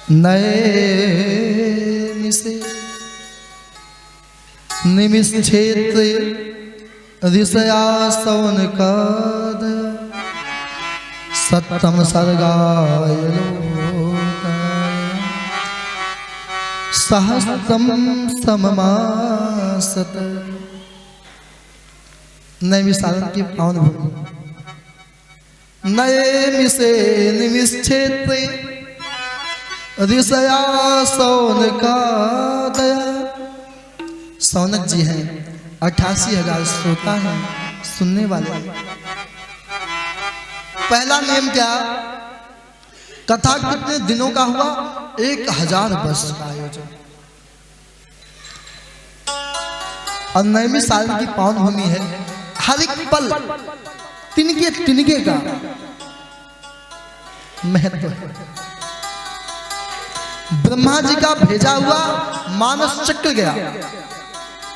नये से निमिषेत्र ऋषया सौनकाद सत्तम सर्गाय सहस्त्रम सममासत। नैमिषारण्य की पावन भूमि नये मिसे निमिषेत्र ऋषया सौनकाद। सौनक जी हैं, 88,000 श्रोता हैं, सुनने वाले। पहला नियम क्या? कथा कितने दिनों का हुआ? 1000 वर्ष का आयोजन। और नैमिषारण्य की पावन भूमि है, हर एक पल तिनके तिनके का महत्व है। ब्रह्मा जी का भेजा हुआ मानस चक्र गया।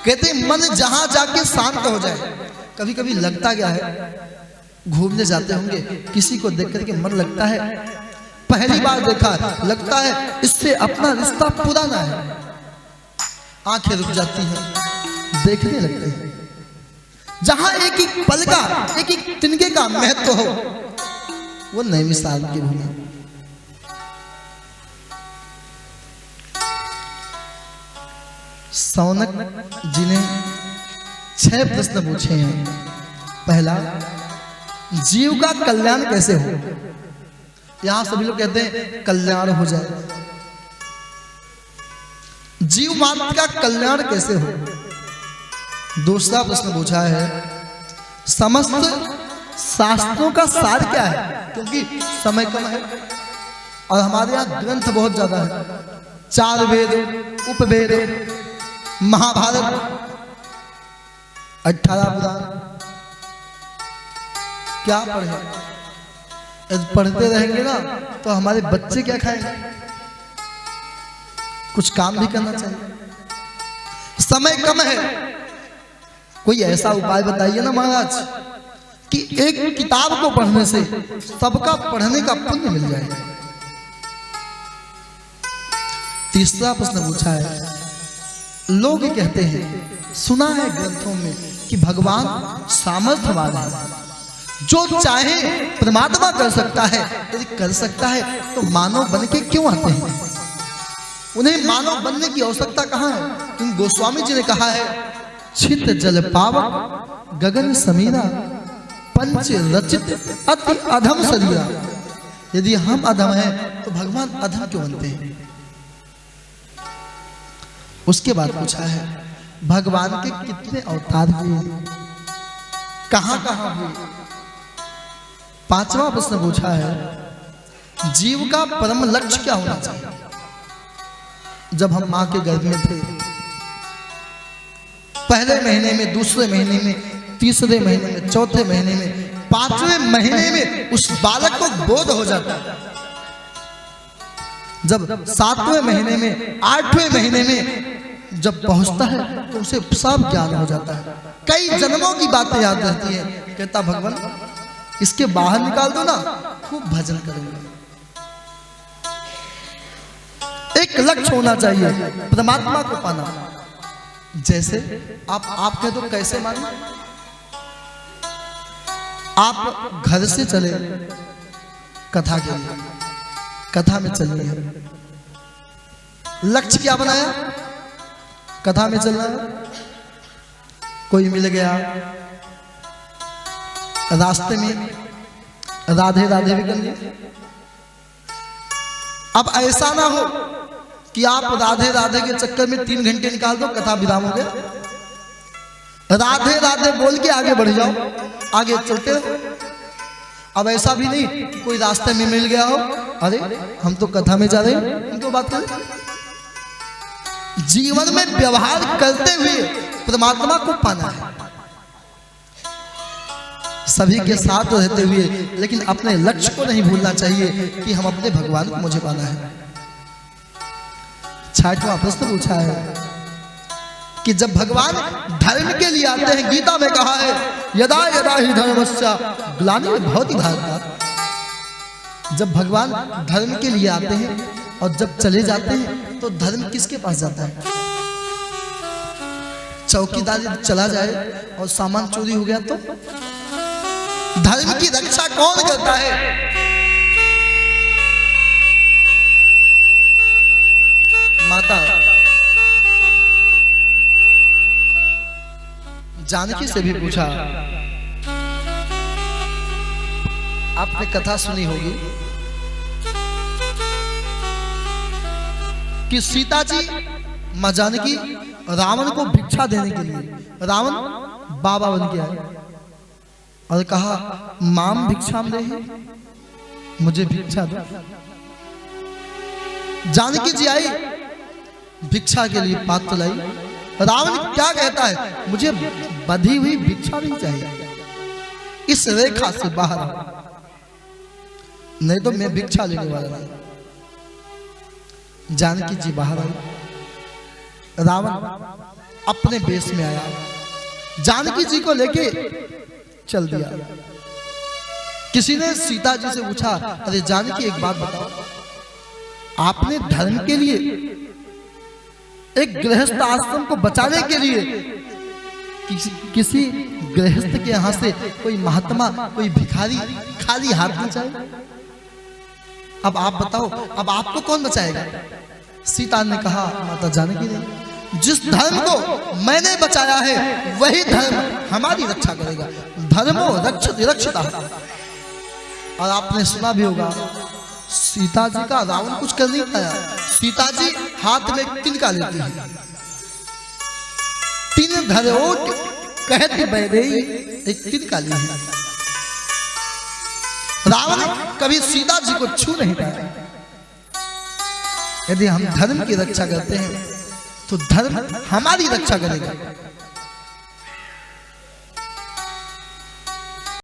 कहते मन जहां जाके शांत हो जाए। कभी कभी लगता क्या है, घूमने जाते होंगे, किसी को देख करके मन लगता है, पहली बार देखा लगता है इससे अपना रिश्ता पुराना है, आंखें रुक जाती हैं, देखने लगते हैं। जहां एक एक पल का एक एक तिनके का महत्व हो, वो नैमिषारण्य की भूमि। सौनक जी ने 6 प्रश्न पूछे हैं। पहला, जीव का कल्याण कैसे हो? यहां सभी लोग कहते हैं कल्याण हो जाए। जीव मात्र का कल्याण कैसे हो? दूसरा प्रश्न पूछा है, समस्त शास्त्रों का सार क्या है? क्योंकि समय कम है और हमारे यहां ग्रंथ बहुत ज्यादा है। 4 वेद, उपवेद, महाभारत, 18 पुराण। क्या पढ़े? पढ़ते रहेंगे ना तो हमारे बच्चे क्या खाएंगे? कुछ काम भी करना चाहिए। समय कम है, कोई ऐसा उपाय बताइए ना महाराज कि एक किताब को पढ़ने से सबका पढ़ने का पुण्य मिल जाए। तीसरा प्रश्न पूछा है, लोग कहते हैं, सुना है ग्रंथों में कि भगवान सामर्थ्यवान है, जो चाहे परमात्मा कर सकता है। यदि कर सकता है तो मानव बन के क्यों आते हैं? उन्हें मानव बनने की आवश्यकता कहां है? इन गोस्वामी जी ने कहा है, छित जल पावक गगन समीरा पंच रचित अति अधम शरीरा। यदि हम अधम हैं तो भगवान अधम क्यों बनते हैं? उसके बाद पूछा है, भगवान के कितने अवतार हुए, कहां कहां हुए? पांचवा प्रश्न पूछा है, जीव का परम लक्ष्य क्या होना चाहिए? जब हम मां के गर्भ में थे, पहले महीने में, दूसरे महीने में, तीसरे महीने में, चौथे महीने में, 5वें महीने में उस बालक को बोध हो जाता है। जब 7वें महीने में, 8वें महीने में जब पहुंचता है तो उसे सब ज्ञान हो जाता है। कई जन्मों की बातें याद रहती है। कहता भगवान इसके बाहर निकाल दो ना, खूब भजन करूंगा। एक लक्ष्य होना चाहिए, परमात्मा को पाना। जैसे आप कह दो कैसे मानो? आप घर से चले कथा के लिए, कथा में चलनी है। लक्ष्य क्या बनाया? कथा में चलना है। कोई मिल गया, रास्ते में राधे राधे भी कर लिया। अब ऐसा ना हो कि आप राधे राधे के चक्कर में 3 घंटे निकाल दो, कथा विराम हो गया। राधे राधे बोल के आगे बढ़ जाओ, आगे चलते हो। अब ऐसा भी नहीं कि कोई रास्ते में मिल गया हो, अरे हम तो कथा में जा रहे हैं, उनको बात करें। जीवन में व्यवहार करते हुए परमात्मा को पाना है, सभी के साथ रहते हुए, लेकिन अपने लक्ष्य को नहीं भूलना चाहिए कि हम अपने भगवान को मुझे पाना है। 6वां प्रश्न पूछा है कि जब भगवान धर्म के लिए आते हैं, गीता में कहा है, यदा यदा ही धर्मस्य ग्लानिर्भवति भारत। जब भगवान धर्म के लिए आते हैं और जब चले जाते हैं तो धर्म किसके पास जाता है? चौकीदार यदि चला जाए और सामान चोरी हो गया तो धर्म की रक्षा कौन करता है? माता जानकी से भी पूछा, आपने कथा सुनी होगी कि सीता जी मां जानकी रावण को भिक्षा देने के लिए, रावण बाबा बन के आए और कहा माम भिक्षाम देहि, मुझे भिक्षा दो। जानकी जी आई, भिक्षा के लिए पात्र लाई। रावण क्या कहता है? मुझे बधी हुई भिक्षा नहीं चाहिए, इस रेखा से बाहर आओ, नहीं तो मैं भिक्षा लेने वाला नहीं। जानकी जी बाहर आई, रावण अपने वेश में आया, जानकी जी को लेके चल दिया। किसी ने सीता जी से पूछा, अरे जानकी एक बात बताओ, आपने धर्म के लिए, एक गृहस्थ आश्रम को बचाने के लिए किसी गृहस्थ के यहां से कोई महात्मा, कोई भिखारी खाली हाथ न जाए? अब आप बताओ, अब आपको कौन बचाएगा? सीता ने कहा, माता जानकी ने, जिस धर्म को मैंने बचाया है वही धर्म हमारी रक्षा करेगा। धर्मो रक्षति रक्षिता। और आपने सुना भी होगा, सीता जी का रावण कुछ कर नहीं पाया। सीता जी हाथ में तिनका लेती है, तीन धरोट कहती बैदेई, एक तिनका ली है। रावण कभी सीता जी को छू नहीं पाया। यदि हम धर्म की रक्षा करते हैं तो धर्म हमारी रक्षा करेगा।